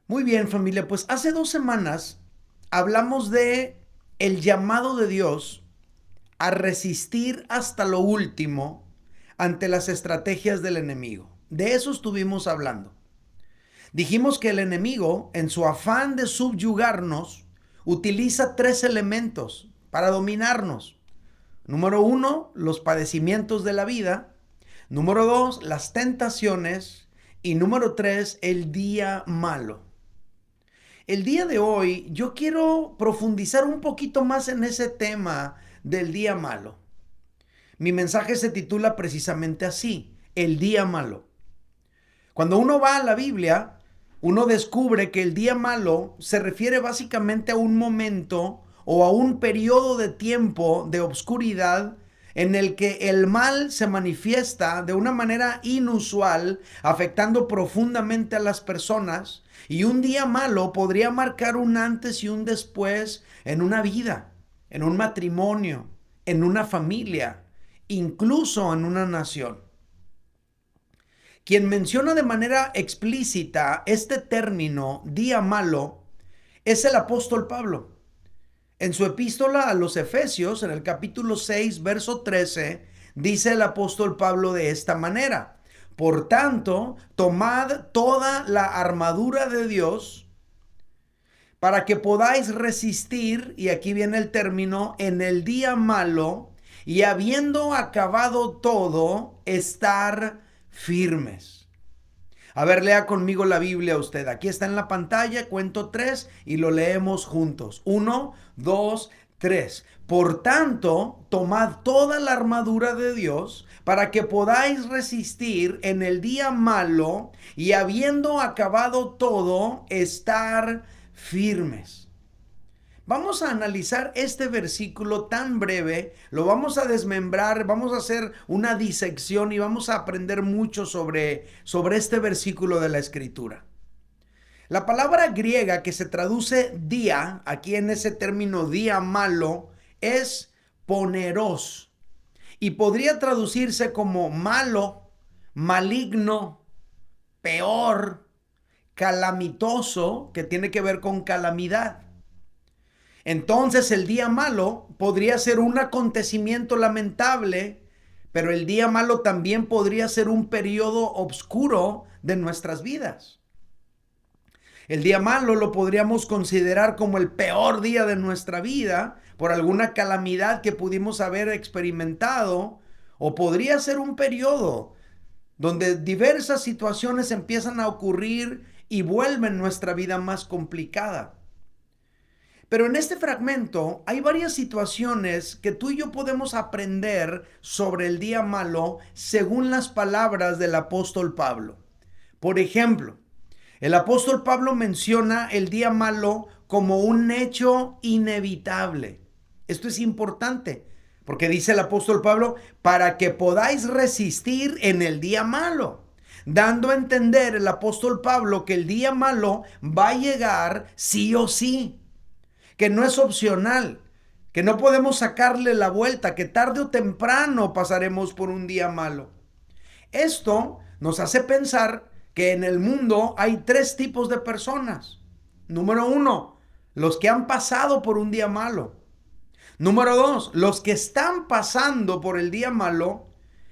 Muy bien, familia, pues hace 2 semanas hablamos de el llamado de Dios a resistir hasta lo último ante las estrategias del enemigo. De eso estuvimos hablando. Dijimos que el enemigo, en su afán de subyugarnos, utiliza 3 elementos para dominarnos. Número 1, los padecimientos de la vida. Número 2, las tentaciones. Y número 3, el día malo. El día de hoy yo quiero profundizar un poquito más en ese tema del día malo. Mi mensaje se titula precisamente así, el día malo. Cuando uno va a la Biblia, uno descubre que el día malo se refiere básicamente a un momento o a un periodo de tiempo de obscuridad en el que el mal se manifiesta de una manera inusual, afectando profundamente a las personas, y un día malo podría marcar un antes y un después en una vida, en un matrimonio, en una familia, incluso en una nación. Quien menciona de manera explícita este término día malo es el apóstol Pablo. En su epístola a los Efesios, en el capítulo 6, verso 13, dice el apóstol Pablo de esta manera: por tanto, tomad toda la armadura de Dios para que podáis resistir, y aquí viene el término, en el día malo, y habiendo acabado todo, estar firmes. A ver, lea conmigo la Biblia usted. Aquí está en la pantalla, cuento 3 y lo leemos juntos. 1, 2, 3. Por tanto, tomad toda la armadura de Dios para que podáis resistir en el día malo y habiendo acabado todo, estar firmes. Vamos a analizar este versículo tan breve, lo vamos a desmembrar, vamos a hacer una disección y vamos a aprender mucho sobre este versículo de la Escritura. La palabra griega que se traduce día, aquí en ese término día malo, es poneros y podría traducirse como malo, maligno, peor, calamitoso, que tiene que ver con calamidad. Entonces el día malo podría ser un acontecimiento lamentable, pero el día malo también podría ser un periodo oscuro de nuestras vidas. El día malo lo podríamos considerar como el peor día de nuestra vida por alguna calamidad que pudimos haber experimentado, o podría ser un periodo donde diversas situaciones empiezan a ocurrir y vuelven nuestra vida más complicada. Pero en este fragmento hay varias situaciones que tú y yo podemos aprender sobre el día malo según las palabras del apóstol Pablo. Por ejemplo, el apóstol Pablo menciona el día malo como un hecho inevitable. Esto es importante porque dice el apóstol Pablo, para que podáis resistir en el día malo, dando a entender el apóstol Pablo que el día malo va a llegar sí o sí, que no es opcional, que no podemos sacarle la vuelta, que tarde o temprano pasaremos por un día malo. Esto nos hace pensar que en el mundo hay 3 tipos de personas. Número 1, los que han pasado por un día malo. Número 2, los que están pasando por el día malo.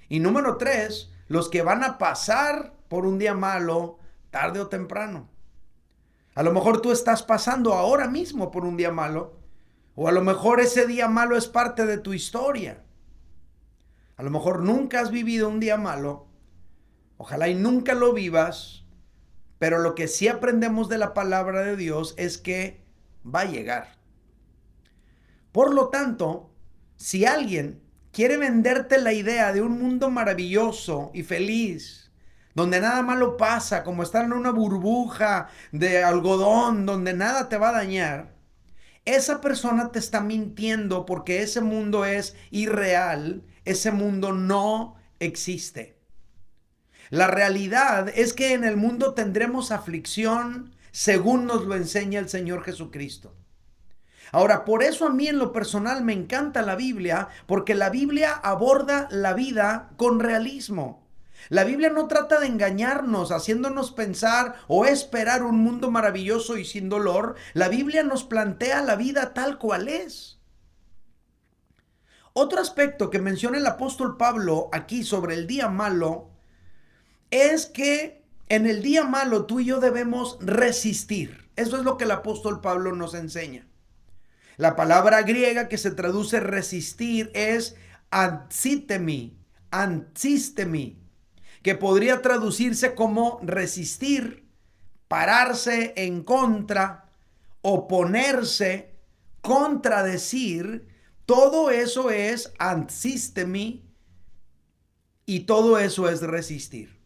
Y número 3, los que van a pasar por un día malo tarde o temprano. A lo mejor tú estás pasando ahora mismo por un día malo, o a lo mejor ese día malo es parte de tu historia. A lo mejor nunca has vivido un día malo, ojalá y nunca lo vivas, pero lo que sí aprendemos de la palabra de Dios es que va a llegar. Por lo tanto, si alguien quiere venderte la idea de un mundo maravilloso y feliz, donde nada malo pasa, como estar en una burbuja de algodón, donde nada te va a dañar, esa persona te está mintiendo, porque ese mundo es irreal, ese mundo no existe. La realidad es que en el mundo tendremos aflicción, según nos lo enseña el Señor Jesucristo. Ahora, por eso a mí en lo personal me encanta la Biblia, porque la Biblia aborda la vida con realismo. La Biblia no trata de engañarnos, haciéndonos pensar o esperar un mundo maravilloso y sin dolor. La Biblia nos plantea la vida tal cual es. Otro aspecto que menciona el apóstol Pablo aquí sobre el día malo es que en el día malo tú y yo debemos resistir. Eso es lo que el apóstol Pablo nos enseña. La palabra griega que se traduce resistir es antsistemi, que podría traducirse como resistir, pararse en contra, oponerse, contradecir. Todo eso es antsistemi y todo eso es resistir.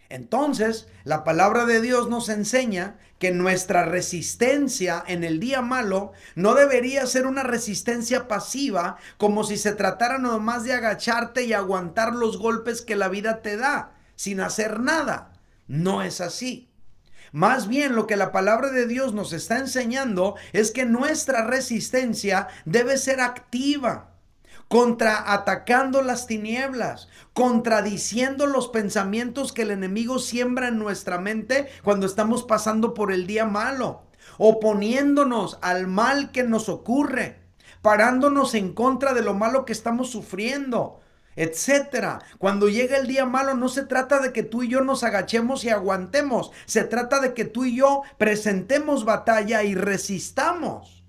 Entonces, la palabra de Dios nos enseña que nuestra resistencia en el día malo no debería ser una resistencia pasiva, como si se tratara nomás de agacharte y aguantar los golpes que la vida te da, sin hacer nada. No es así. Más bien lo que la palabra de Dios nos está enseñando es que nuestra resistencia debe ser activa, contraatacando las tinieblas, contradiciendo los pensamientos que el enemigo siembra en nuestra mente cuando estamos pasando por el día malo, oponiéndonos al mal que nos ocurre, parándonos en contra de lo malo que estamos sufriendo, etcétera. Cuando llega el día malo, no se trata de que tú y yo nos agachemos y aguantemos, se trata de que tú y yo presentemos batalla y resistamos.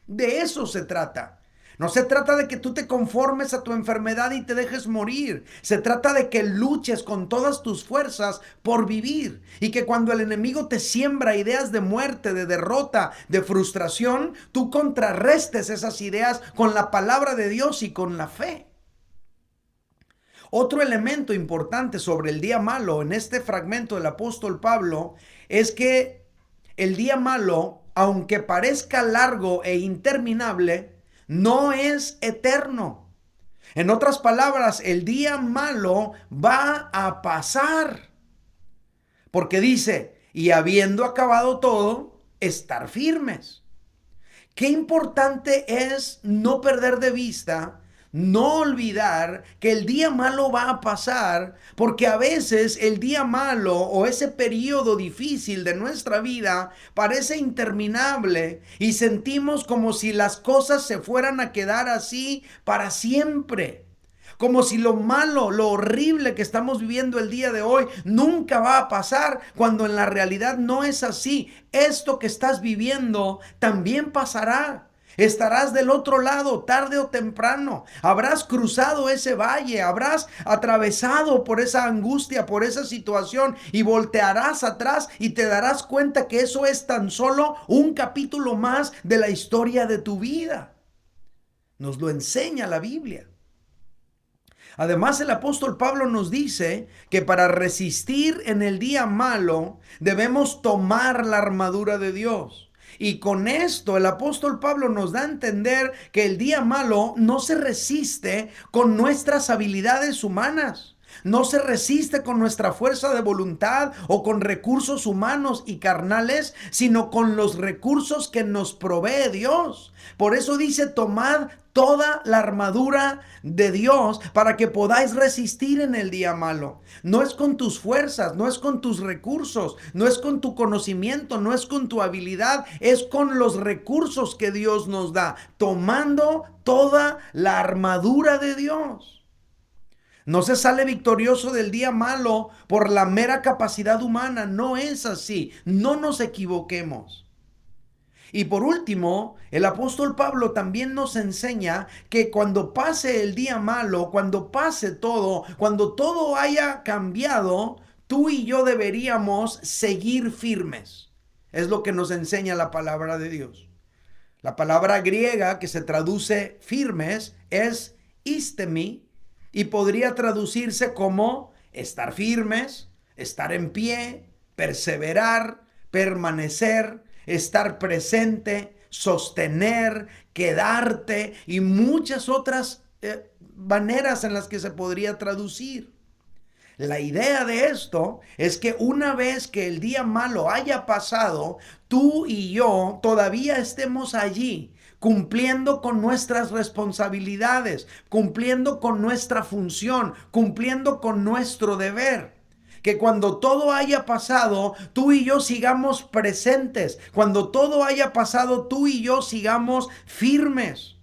De eso se trata. No se trata de que tú te conformes a tu enfermedad y te dejes morir. Se trata de que luches con todas tus fuerzas por vivir. Y que cuando el enemigo te siembra ideas de muerte, de derrota, de frustración, tú contrarrestes esas ideas con la palabra de Dios y con la fe. Otro elemento importante sobre el día malo en este fragmento del apóstol Pablo es que el día malo, aunque parezca largo e interminable, no es eterno. En otras palabras, el día malo va a pasar. Porque dice, y habiendo acabado todo, estar firmes. Qué importante es no perder de vista, no olvidar que el día malo va a pasar, porque a veces el día malo o ese periodo difícil de nuestra vida parece interminable y sentimos como si las cosas se fueran a quedar así para siempre. Como si lo malo, lo horrible que estamos viviendo el día de hoy nunca va a pasar, cuando en la realidad no es así. Esto que estás viviendo también pasará. Estarás del otro lado tarde o temprano. Habrás cruzado ese valle, habrás atravesado por esa angustia, por esa situación, y voltearás atrás y te darás cuenta que eso es tan solo un capítulo más de la historia de tu vida. Nos lo enseña la Biblia. Además, el apóstol Pablo nos dice que para resistir en el día malo debemos tomar la armadura de Dios. Y con esto el apóstol Pablo nos da a entender que el día malo no se resiste con nuestras habilidades humanas. No se resiste con nuestra fuerza de voluntad o con recursos humanos y carnales, sino con los recursos que nos provee Dios. Por eso dice, tomad toda la armadura de Dios para que podáis resistir en el día malo. No es con tus fuerzas, no es con tus recursos, no es con tu conocimiento, no es con tu habilidad, es con los recursos que Dios nos da, tomando toda la armadura de Dios. No se sale victorioso del día malo por la mera capacidad humana, no es así, no nos equivoquemos. Y por último, el apóstol Pablo también nos enseña que cuando pase el día malo, cuando pase todo, cuando todo haya cambiado, tú y yo deberíamos seguir firmes. Es lo que nos enseña la palabra de Dios. La palabra griega que se traduce firmes es istemi y podría traducirse como estar firmes, estar en pie, perseverar, permanecer, estar presente, sostener, quedarte y muchas otras maneras en las que se podría traducir. La idea de esto es que una vez que el día malo haya pasado, tú y yo todavía estemos allí, cumpliendo con nuestras responsabilidades, cumpliendo con nuestra función, cumpliendo con nuestro deber. Que cuando todo haya pasado, tú y yo sigamos presentes. Cuando todo haya pasado, tú y yo sigamos firmes.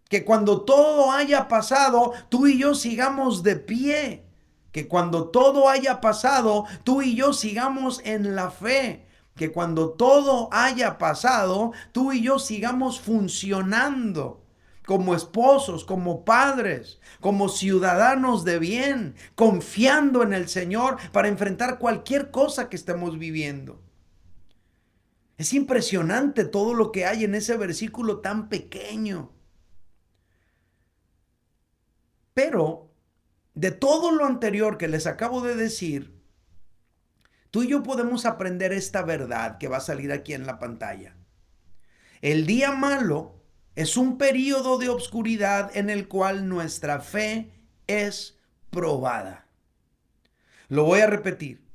Que cuando todo haya pasado, tú y yo sigamos de pie. Que cuando todo haya pasado, tú y yo sigamos en la fe. Que cuando todo haya pasado, tú y yo sigamos funcionando como esposos, como padres, como ciudadanos de bien, confiando en el Señor para enfrentar cualquier cosa que estemos viviendo. Es impresionante todo lo que hay en ese versículo tan pequeño. Pero de todo lo anterior que les acabo de decir, tú y yo podemos aprender esta verdad que va a salir aquí en la pantalla. El día malo es un período de obscuridad en el cual nuestra fe es probada. Lo voy a repetir.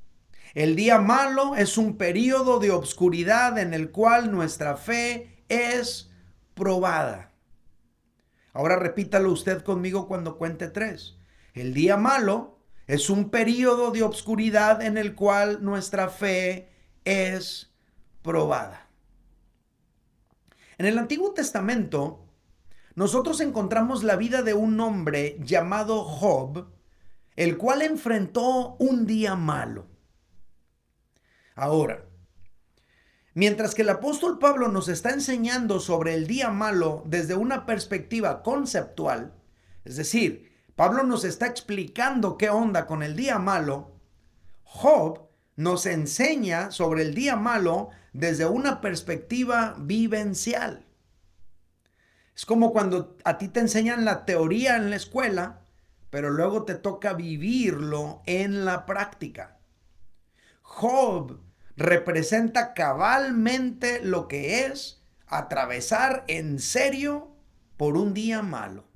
El día malo es un período de obscuridad en el cual nuestra fe es probada. Ahora repítalo usted conmigo cuando cuente 3. El día malo es un período de obscuridad en el cual nuestra fe es probada. En el Antiguo Testamento, nosotros encontramos la vida de un hombre llamado Job, el cual enfrentó un día malo. Ahora, mientras que el apóstol Pablo nos está enseñando sobre el día malo desde una perspectiva conceptual, es decir, Pablo nos está explicando qué onda con el día malo, Job nos enseña sobre el día malo desde una perspectiva vivencial. Es como cuando a ti te enseñan la teoría en la escuela, pero luego te toca vivirlo en la práctica. Job representa cabalmente lo que es atravesar en serio por un día malo.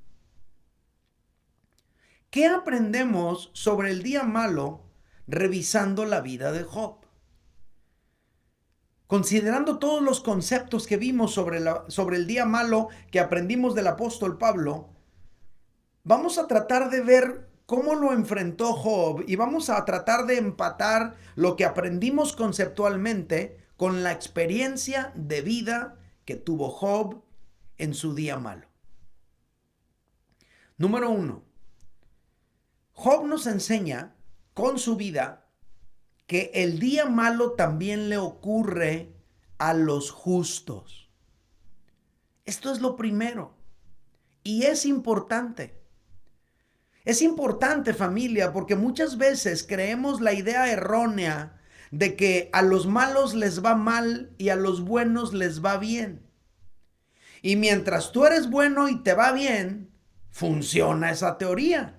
¿Qué aprendemos sobre el día malo revisando la vida de Job? Considerando todos los conceptos que vimos sobre el día malo que aprendimos del apóstol Pablo, vamos a tratar de ver cómo lo enfrentó Job y vamos a tratar de empatar lo que aprendimos conceptualmente con la experiencia de vida que tuvo Job en su día malo. Número 1. Job nos enseña con su vida que el día malo también le ocurre a los justos. Esto es lo primero. Y es importante. Es importante, familia, porque muchas veces creemos la idea errónea de que a los malos les va mal y a los buenos les va bien. Y mientras tú eres bueno y te va bien, funciona esa teoría.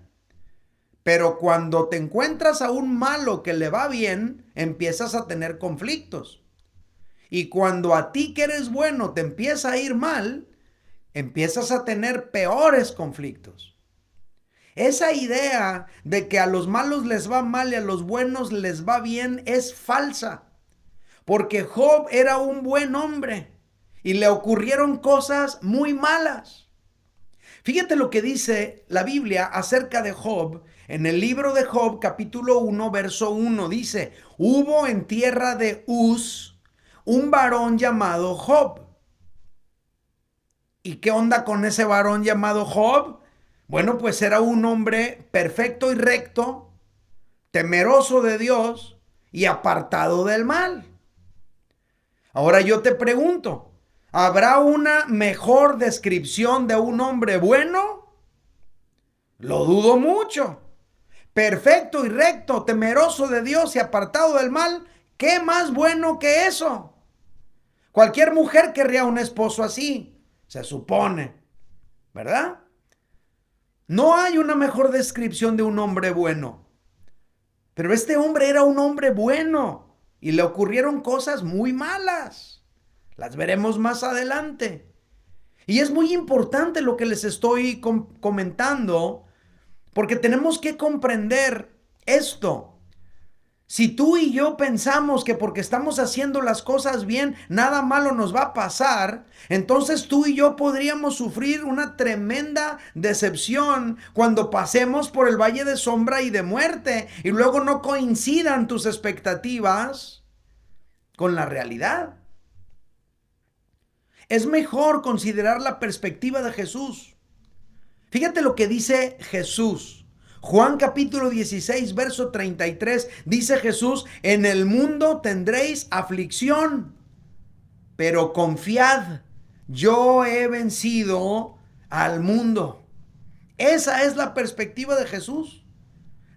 Pero cuando te encuentras a un malo que le va bien, empiezas a tener conflictos. Y cuando a ti que eres bueno te empieza a ir mal, empiezas a tener peores conflictos. Esa idea de que a los malos les va mal y a los buenos les va bien es falsa. Porque Job era un buen hombre y le ocurrieron cosas muy malas. Fíjate lo que dice la Biblia acerca de Job. En el libro de Job, capítulo 1, verso 1, dice: hubo en tierra de Uz un varón llamado Job. ¿Y qué onda con ese varón llamado Job? Bueno, pues era un hombre perfecto y recto, temeroso de Dios y apartado del mal. Ahora yo te pregunto, ¿habrá una mejor descripción de un hombre bueno? Lo dudo mucho. Perfecto y recto, temeroso de Dios y apartado del mal, ¿qué más bueno que eso? Cualquier mujer querría un esposo así, se supone, ¿verdad? No hay una mejor descripción de un hombre bueno. Pero este hombre era un hombre bueno y le ocurrieron cosas muy malas. Las veremos más adelante. Y es muy importante lo que les estoy comentando, porque tenemos que comprender esto. Si tú y yo pensamos que porque estamos haciendo las cosas bien, nada malo nos va a pasar, entonces tú y yo podríamos sufrir una tremenda decepción cuando pasemos por el valle de sombra y de muerte y luego no coincidan tus expectativas con la realidad. Es mejor considerar la perspectiva de Jesús. Fíjate lo que dice Jesús. Juan capítulo 16, verso 33, dice Jesús, en el mundo tendréis aflicción, pero confiad, yo he vencido al mundo. Esa es la perspectiva de Jesús.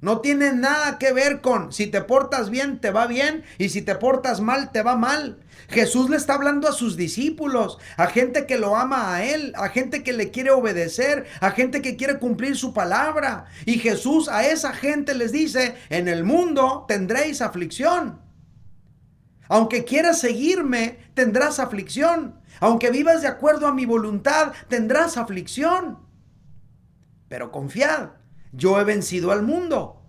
No tiene nada que ver con si te portas bien, te va bien, y si te portas mal, te va mal. Jesús le está hablando a sus discípulos, a gente que lo ama a Él, a gente que le quiere obedecer, a gente que quiere cumplir su palabra. Y Jesús a esa gente les dice, en el mundo tendréis aflicción. Aunque quieras seguirme, tendrás aflicción. Aunque vivas de acuerdo a mi voluntad, tendrás aflicción. Pero confiad, yo he vencido al mundo.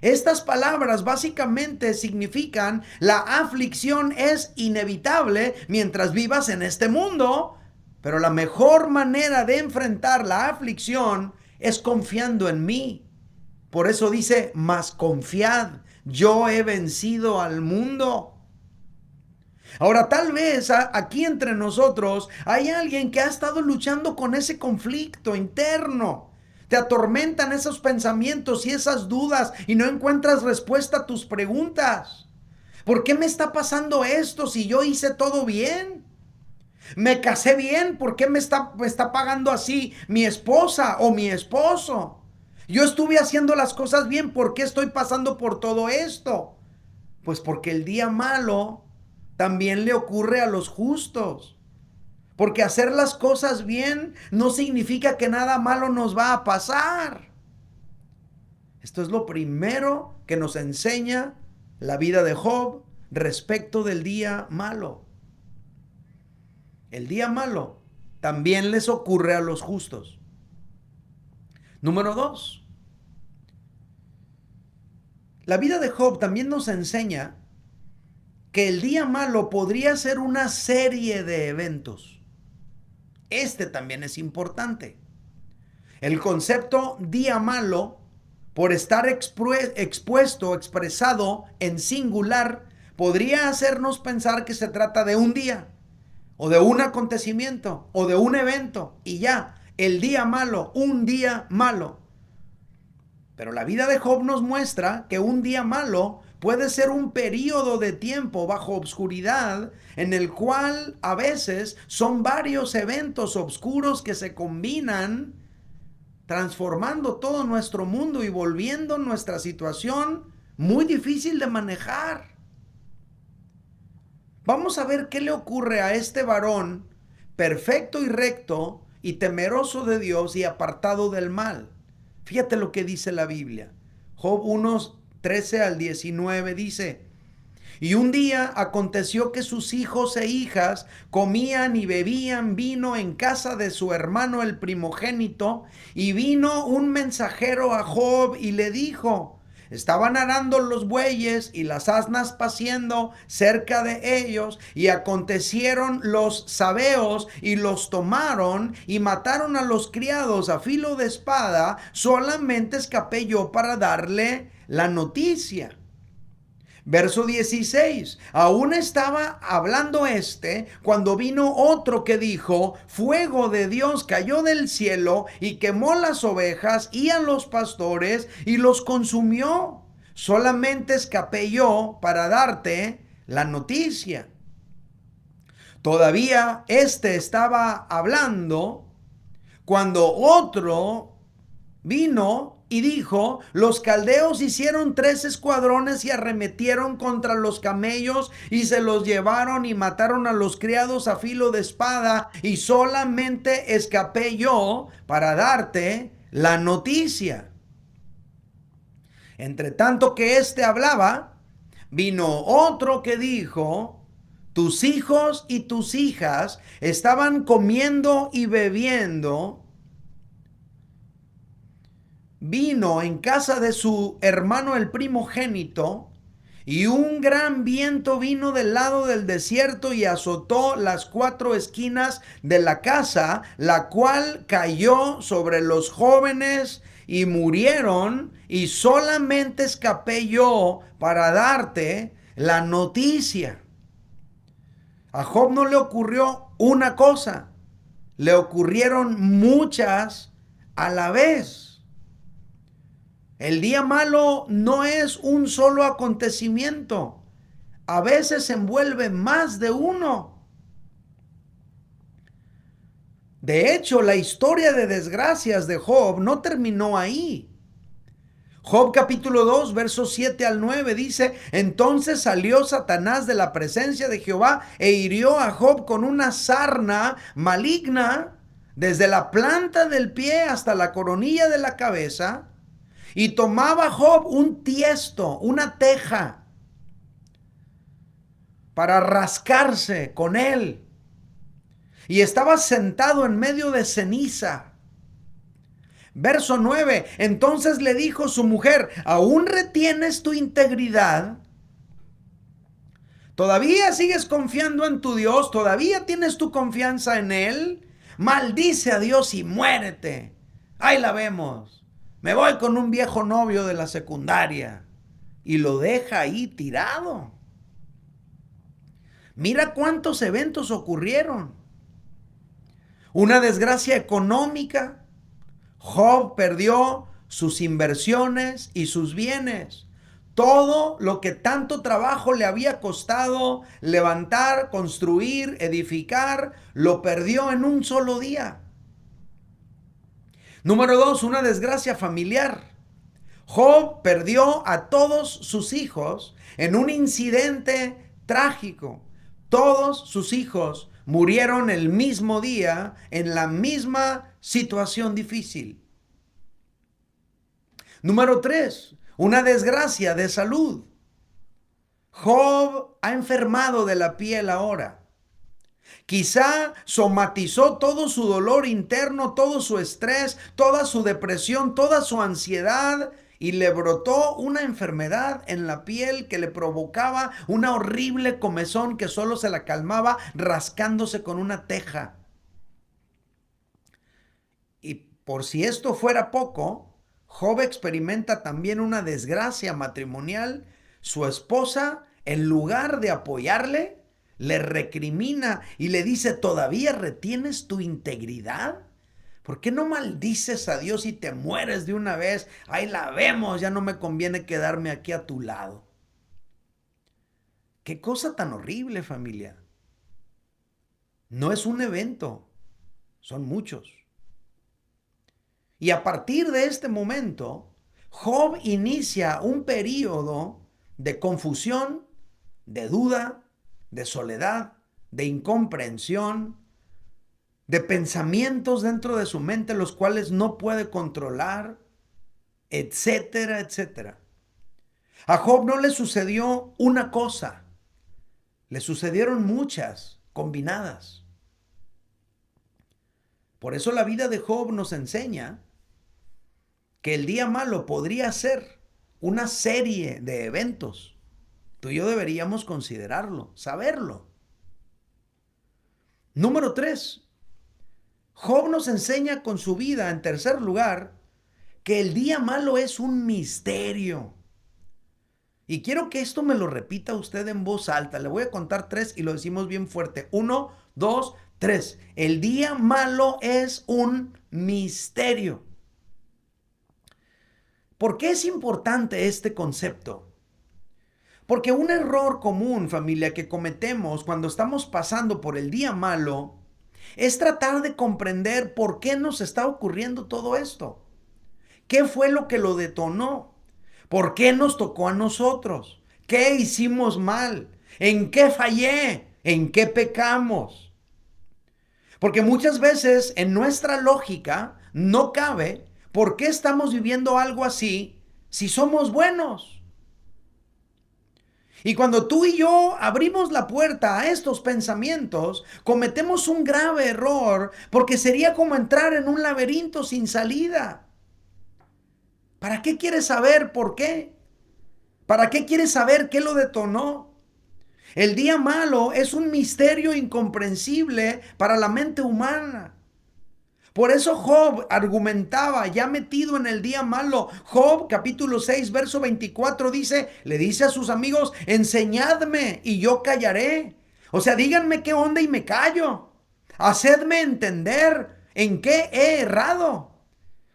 Estas palabras básicamente significan la aflicción es inevitable mientras vivas en este mundo, pero la mejor manera de enfrentar la aflicción es confiando en mí. Por eso dice, mas confiad, yo he vencido al mundo. Ahora, tal vez aquí entre nosotros hay alguien que ha estado luchando con ese conflicto interno. Te atormentan esos pensamientos y esas dudas y no encuentras respuesta a tus preguntas. ¿Por qué me está pasando esto si yo hice todo bien? Me casé bien, ¿por qué me está pagando así mi esposa o mi esposo? Yo estuve haciendo las cosas bien, ¿por qué estoy pasando por todo esto? Pues porque el día malo también le ocurre a los justos. Porque hacer las cosas bien no significa que nada malo nos va a pasar. Esto es lo primero que nos enseña la vida de Job respecto del día malo. El día malo también les ocurre a los justos. Número 2. La vida de Job también nos enseña que el día malo podría ser una serie de eventos. Este también es importante. El concepto día malo, por estar expuesto, expresado en singular, podría hacernos pensar que se trata de un día, o de un acontecimiento, o de un evento, y ya, el día malo, un día malo. Pero la vida de Job nos muestra que un día malo puede ser un periodo de tiempo bajo obscuridad en el cual a veces son varios eventos oscuros que se combinan, transformando todo nuestro mundo y volviendo nuestra situación muy difícil de manejar. Vamos a ver qué le ocurre a este varón perfecto y recto y temeroso de Dios y apartado del mal. Fíjate lo que dice la Biblia. Job 1:13 al 19 dice, y un día aconteció que sus hijos e hijas comían y bebían vino en casa de su hermano el primogénito, y vino un mensajero a Job y le dijo, estaban arando los bueyes y las asnas paciendo cerca de ellos, y acontecieron los sabeos y los tomaron y mataron a los criados a filo de espada, solamente escapé yo para darle la noticia. Verso 16, aún estaba hablando cuando vino otro que dijo, fuego de Dios cayó del cielo y quemó las ovejas y a los pastores y los consumió. Solamente escapé yo para darte la noticia. Todavía estaba hablando cuando otro vino y dijo, los caldeos hicieron 3 escuadrones y arremetieron contra los camellos y se los llevaron y mataron a los criados a filo de espada, y solamente escapé yo para darte la noticia. Entre tanto que hablaba, vino otro que dijo, tus hijos y tus hijas estaban comiendo y bebiendo vino en casa de su hermano el primogénito, Y un gran viento vino del lado del desierto y azotó las 4 esquinas de la casa, la cual cayó sobre los jóvenes y murieron, y solamente escapé yo para darte la noticia. A Job no le ocurrió una cosa, le ocurrieron muchas a la vez. El día malo no es un solo acontecimiento. A veces envuelve más de uno. De hecho, la historia de desgracias de Job no terminó ahí. Job capítulo 2, versos 7 al 9 dice: entonces salió Satanás de la presencia de Jehová e hirió a Job con una sarna maligna desde la planta del pie hasta la coronilla de la cabeza. Y tomaba Job un tiesto, una teja, para rascarse con él. Y estaba sentado en medio de ceniza. Verso 9. Entonces le dijo su mujer: ¿aún retienes tu integridad? ¿Todavía sigues confiando en tu Dios? ¿Todavía tienes tu confianza en Él? Maldice a Dios y muérete. Ahí la vemos. Me voy con un viejo novio de la secundaria. Y lo deja ahí tirado. Mira cuántos eventos ocurrieron. Una desgracia económica. Job perdió sus inversiones y sus bienes. Todo lo que tanto trabajo le había costado levantar, construir, edificar, lo perdió en un solo día. Número 2, una desgracia familiar. Job perdió a todos sus hijos en un incidente trágico. Todos sus hijos murieron el mismo día en la misma situación difícil. Número 3, una desgracia de salud. Job ha enfermado de la piel ahora. Quizá somatizó todo su dolor interno, todo su estrés, toda su depresión, toda su ansiedad, y le brotó una enfermedad en la piel que le provocaba una horrible comezón que solo se la calmaba rascándose con una teja. Y por si esto fuera poco, Job experimenta también una desgracia matrimonial. Su esposa, en lugar de apoyarle, le recrimina y le dice: ¿todavía retienes tu integridad? ¿Por qué no maldices a Dios y te mueres de una vez? Ahí la vemos, ya no me conviene quedarme aquí a tu lado. Qué cosa tan horrible, familia. No es un evento, son muchos. Y a partir de este momento, Job inicia un período de confusión, de duda, de soledad, de incomprensión, de pensamientos dentro de su mente los cuales no puede controlar, etcétera, etcétera. A Job no le sucedió una cosa, le sucedieron muchas combinadas. Por eso la vida de Job nos enseña que el día malo podría ser una serie de eventos. Tú y yo deberíamos considerarlo, saberlo. Número 3. Job nos enseña con su vida, en tercer lugar, que el día malo es un misterio. Y quiero que esto me lo repita usted en voz alta. Le voy a contar 3 y lo decimos bien fuerte. 1, 2, 3. El día malo es un misterio. ¿Por qué es importante este concepto? Porque un error común, familia, que cometemos cuando estamos pasando por el día malo es tratar de comprender por qué nos está ocurriendo todo esto. ¿Qué fue lo que lo detonó? ¿Por qué nos tocó a nosotros? ¿Qué hicimos mal? ¿En qué fallé? ¿En qué pecamos? Porque muchas veces en nuestra lógica no cabe por qué estamos viviendo algo así si somos buenos. Y cuando tú y yo abrimos la puerta a estos pensamientos, cometemos un grave error, porque sería como entrar en un laberinto sin salida. ¿Para qué quieres saber por qué? ¿Para qué quieres saber qué lo detonó? El día malo es un misterio incomprensible para la mente humana. Por eso Job argumentaba, ya metido en el día malo. Job capítulo 6 verso 24 le dice a sus amigos, enseñadme y yo callaré. O sea, díganme qué onda y me callo. Hacedme entender en qué he errado.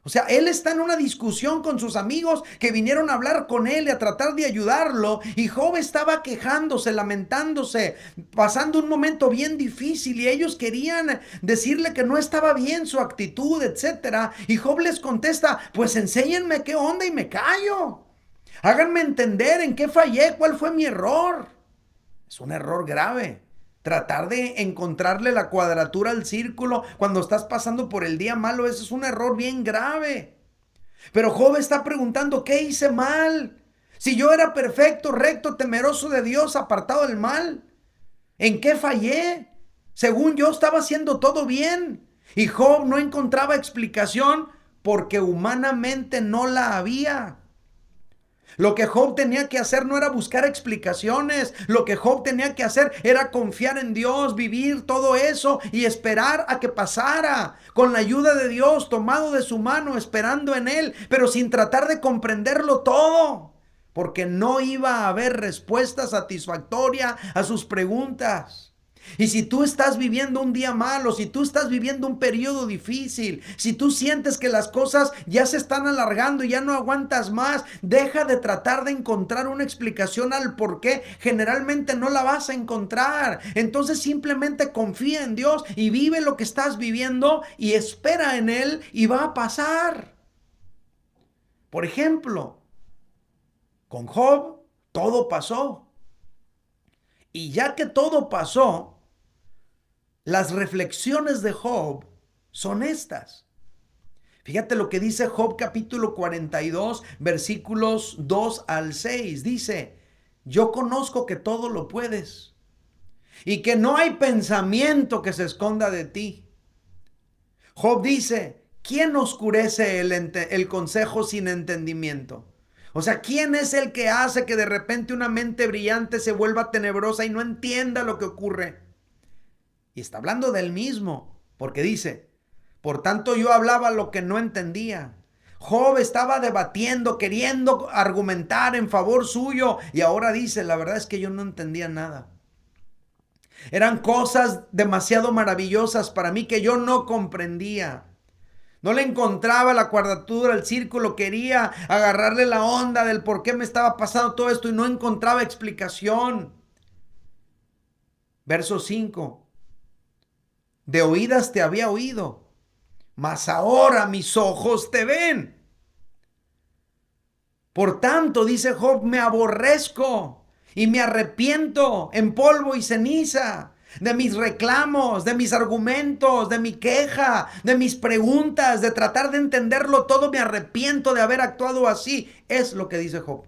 O sea, él está en una discusión con sus amigos que vinieron a hablar con él y a tratar de ayudarlo. Y Job estaba quejándose, lamentándose, pasando un momento bien difícil. Y ellos querían decirle que no estaba bien su actitud, etcétera. Y Job les contesta, pues enséñenme qué onda y me callo. Háganme entender en qué fallé, cuál fue mi error. Es un error grave. Tratar de encontrarle la cuadratura al círculo cuando estás pasando por el día malo, eso es un error bien grave. Pero Job está preguntando, ¿qué hice mal? Si yo era perfecto, recto, temeroso de Dios, apartado del mal, ¿en qué fallé? Según yo estaba haciendo todo bien. Y Job no encontraba explicación porque humanamente no la había. Lo que Job tenía que hacer no era buscar explicaciones. Lo que Job tenía que hacer era confiar en Dios, vivir todo eso y esperar a que pasara. Con la ayuda de Dios, tomado de su mano, esperando en Él, pero sin tratar de comprenderlo todo. Porque no iba a haber respuesta satisfactoria a sus preguntas. Y si tú estás viviendo un día malo, si tú estás viviendo un periodo difícil, si tú sientes que las cosas ya se están alargando y ya no aguantas más, deja de tratar de encontrar una explicación al por qué. Generalmente no la vas a encontrar. Entonces simplemente confía en Dios y vive lo que estás viviendo y espera en Él y va a pasar. Por ejemplo, con Job todo pasó. Y ya que todo pasó, las reflexiones de Job son estas. Fíjate lo que dice Job capítulo 42, versículos 2 al 6. Dice, yo conozco que todo lo puedes y que no hay pensamiento que se esconda de ti. Job dice, ¿quién oscurece el consejo sin entendimiento? O sea, ¿quién es el que hace que de repente una mente brillante se vuelva tenebrosa y no entienda lo que ocurre? Y está hablando del mismo, porque dice, por tanto yo hablaba lo que no entendía. Job estaba debatiendo, queriendo argumentar en favor suyo, y ahora dice, la verdad es que yo no entendía nada. Eran cosas demasiado maravillosas para mí que yo no comprendía. No le encontraba la cuadratura, el círculo, quería agarrarle la onda del por qué me estaba pasando todo esto y no encontraba explicación. Verso 5. De oídas te había oído, mas ahora mis ojos te ven. Por tanto, dice Job, me aborrezco y me arrepiento en polvo y ceniza de mis reclamos, de mis argumentos, de mi queja, de mis preguntas, de tratar de entenderlo todo. Me arrepiento de haber actuado así. Es lo que dice Job.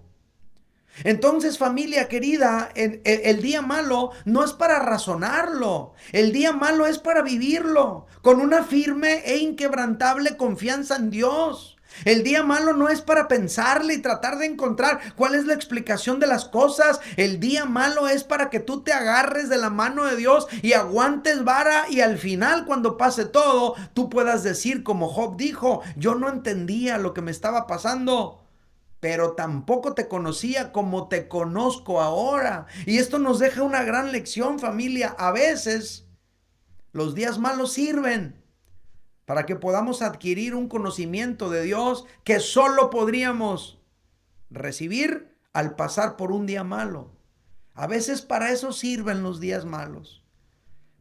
Entonces, familia querida, el día malo no es para razonarlo. El día malo es para vivirlo con una firme e inquebrantable confianza en Dios. El día malo no es para pensarle y tratar de encontrar cuál es la explicación de las cosas. El día malo es para que tú te agarres de la mano de Dios y aguantes vara, y al final, cuando pase todo, tú puedas decir como Job dijo, yo no entendía lo que me estaba pasando, pero tampoco te conocía como te conozco ahora. Y esto nos deja una gran lección, familia. A veces los días malos sirven para que podamos adquirir un conocimiento de Dios que solo podríamos recibir al pasar por un día malo. A veces para eso sirven los días malos.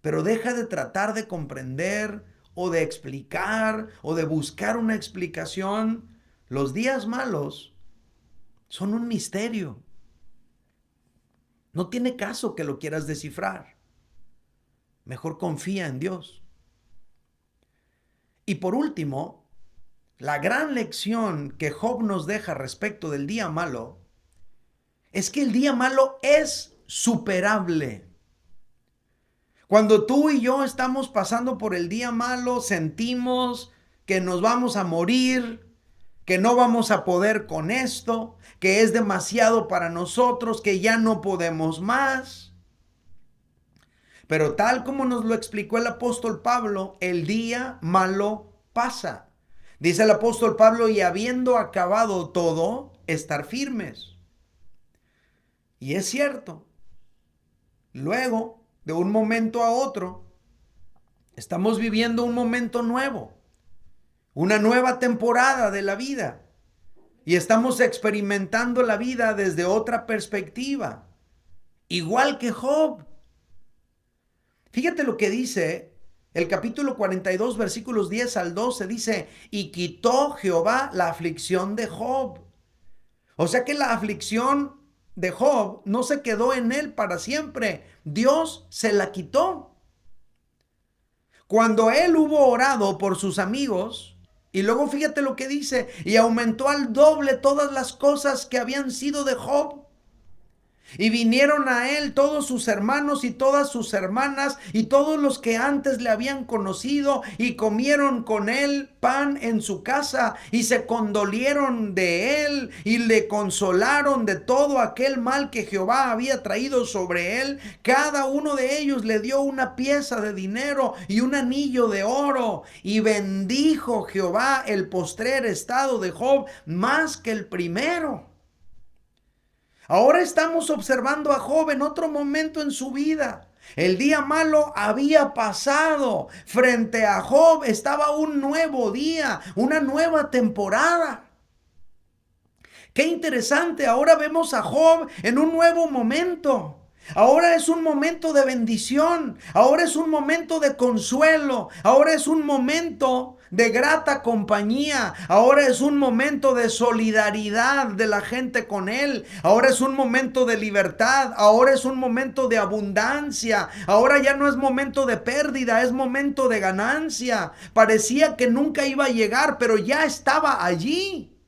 Pero deja de tratar de comprender o de explicar o de buscar una explicación. Los días malos son un misterio. No tiene caso que lo quieras descifrar. Mejor confía en Dios. Y por último, la gran lección que Job nos deja respecto del día malo es que el día malo es superable. Cuando tú y yo estamos pasando por el día malo, sentimos que nos vamos a morir, que no vamos a poder con esto, que es demasiado para nosotros, que ya no podemos más. Pero tal como nos lo explicó el apóstol Pablo, el día malo pasa. Dice el apóstol Pablo, y habiendo acabado todo, estar firmes. Y es cierto. Luego, de un momento a otro, estamos viviendo un momento nuevo, una nueva temporada de la vida. Y estamos experimentando la vida desde otra perspectiva, igual que Job. Fíjate lo que dice el capítulo 42, versículos 10 al 12, dice, y quitó Jehová la aflicción de Job. O sea que la aflicción de Job no se quedó en él para siempre. Dios se la quitó. Cuando él hubo orado por sus amigos, y luego fíjate lo que dice, y aumentó al doble todas las cosas que habían sido de Job. Y vinieron a él todos sus hermanos y todas sus hermanas y todos los que antes le habían conocido y comieron con él pan en su casa y se condolieron de él y le consolaron de todo aquel mal que Jehová había traído sobre él. Cada uno de ellos le dio una pieza de dinero y un anillo de oro, y bendijo Jehová el postrer estado de Job más que el primero. Ahora estamos observando a Job en otro momento en su vida. El día malo había pasado. Frente a Job estaba un nuevo día, una nueva temporada. Qué interesante, ahora vemos a Job en un nuevo momento. Ahora es un momento de bendición, ahora es un momento de consuelo, ahora es un momento de grata compañía, ahora es un momento de solidaridad de la gente con él, ahora es un momento de libertad, ahora es un momento de abundancia, ahora ya no es momento de pérdida, es momento de ganancia. Parecía que nunca iba a llegar, pero ya estaba allí.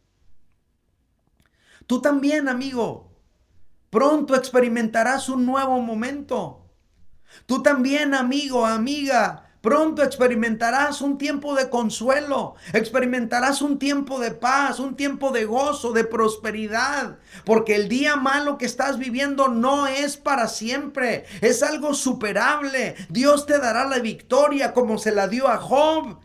Tú también, amigo. Pronto experimentarás un nuevo momento. Tú también, amigo, amiga, pronto experimentarás un tiempo de consuelo, experimentarás un tiempo de paz, un tiempo de gozo, de prosperidad, porque el día malo que estás viviendo no es para siempre, es algo superable. Dios te dará la victoria como se la dio a Job.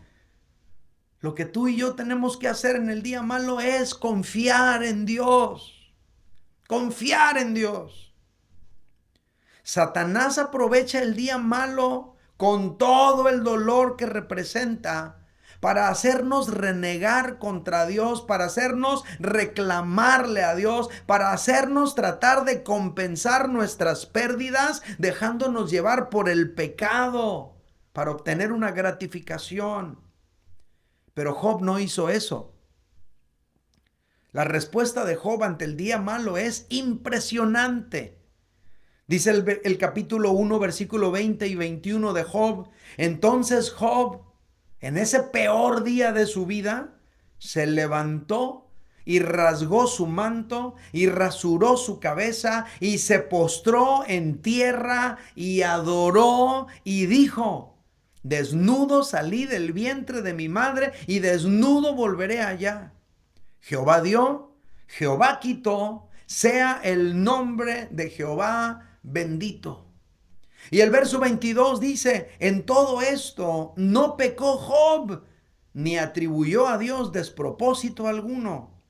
Lo que tú y yo tenemos que hacer en el día malo es confiar en Dios. Confiar en Dios. Satanás aprovecha el día malo con todo el dolor que representa para hacernos renegar contra Dios, para hacernos reclamarle a Dios, para hacernos tratar de compensar nuestras pérdidas, dejándonos llevar por el pecado para obtener una gratificación. Pero Job no hizo eso. La respuesta de Job ante el día malo es impresionante. Dice el capítulo 1, versículo 20 y 21 de Job. Entonces Job, en ese peor día de su vida, se levantó y rasgó su manto y rasuró su cabeza y se postró en tierra y adoró y dijo: desnudo salí del vientre de mi madre y desnudo volveré allá. Jehová dio, Jehová quitó, sea el nombre de Jehová bendito. Y el verso 22 dice: en todo esto no pecó Job, ni atribuyó a Dios despropósito alguno.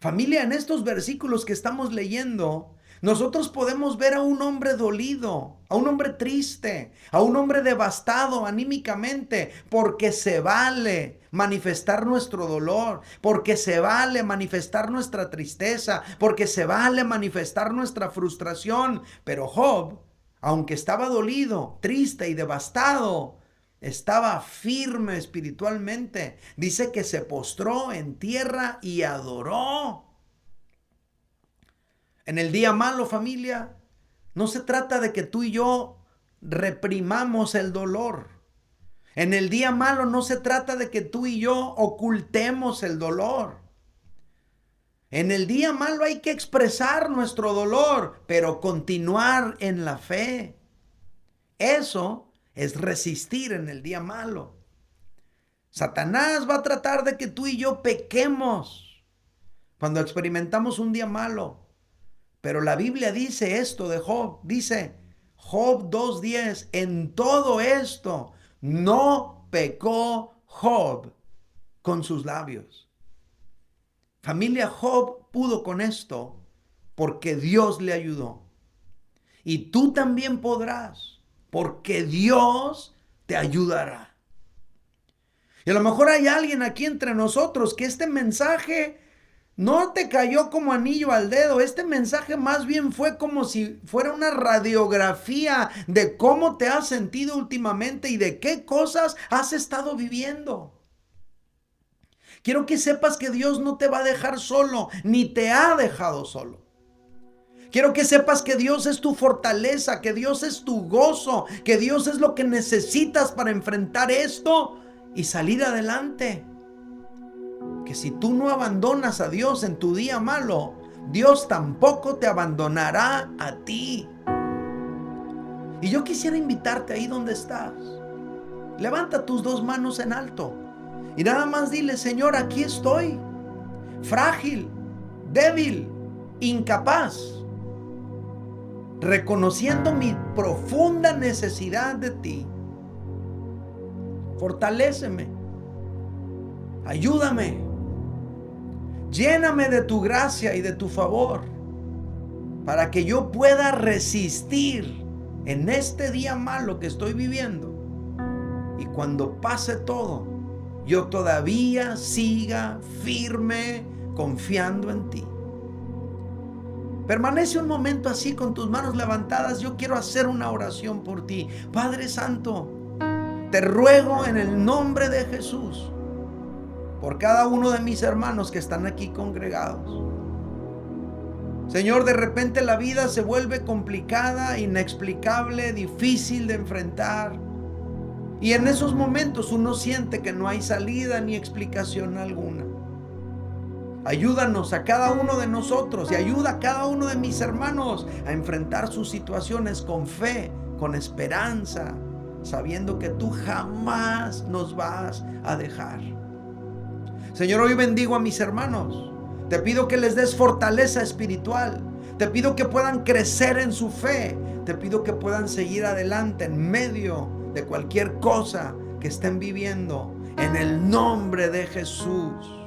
Familia, en estos versículos que estamos leyendo, nosotros podemos ver a un hombre dolido, a un hombre triste, a un hombre devastado anímicamente, porque se vale manifestar nuestro dolor, porque se vale manifestar nuestra tristeza, porque se vale manifestar nuestra frustración. Pero Job, aunque estaba dolido, triste y devastado, estaba firme espiritualmente. Dice que se postró en tierra y adoró. En el día malo, familia, no se trata de que tú y yo reprimamos el dolor. En el día malo no se trata de que tú y yo ocultemos el dolor. En el día malo hay que expresar nuestro dolor, pero continuar en la fe. Eso es resistir en el día malo. Satanás va a tratar de que tú y yo pequemos cuando experimentamos un día malo. Pero la Biblia dice esto de Job, dice Job 2:10, en todo esto no pecó Job con sus labios. Familia, Job pudo con esto porque Dios le ayudó. Y tú también podrás, porque Dios te ayudará. Y a lo mejor hay alguien aquí entre nosotros que este mensaje no te cayó como anillo al dedo. Este mensaje más bien fue como si fuera una radiografía de cómo te has sentido últimamente y de qué cosas has estado viviendo. Quiero que sepas que Dios no te va a dejar solo, ni te ha dejado solo. Quiero que sepas que Dios es tu fortaleza, que Dios es tu gozo, que Dios es lo que necesitas para enfrentar esto y salir adelante. Que si tú no abandonas a Dios en tu día malo, Dios tampoco te abandonará a ti. Y yo quisiera invitarte ahí donde estás. Levanta tus dos manos en alto y nada más dile: Señor, aquí estoy, frágil, débil, incapaz, reconociendo mi profunda necesidad de ti. Fortaléceme, ayúdame, lléname de tu gracia y de tu favor para que yo pueda resistir en este día malo que estoy viviendo. Y cuando pase todo, yo todavía siga firme confiando en ti. Permanece un momento así con tus manos levantadas. Yo quiero hacer una oración por ti. Padre Santo, te ruego en el nombre de Jesús por cada uno de mis hermanos que están aquí congregados. Señor, de repente la vida se vuelve complicada, inexplicable, difícil de enfrentar. Y en esos momentos uno siente que no hay salida ni explicación alguna. Ayúdanos a cada uno de nosotros y ayuda a cada uno de mis hermanos a enfrentar sus situaciones con fe, con esperanza, sabiendo que tú jamás nos vas a dejar. Señor, hoy bendigo a mis hermanos. Te pido que les des fortaleza espiritual. Te pido que puedan crecer en su fe. Te pido que puedan seguir adelante en medio de cualquier cosa que estén viviendo. En el nombre de Jesús.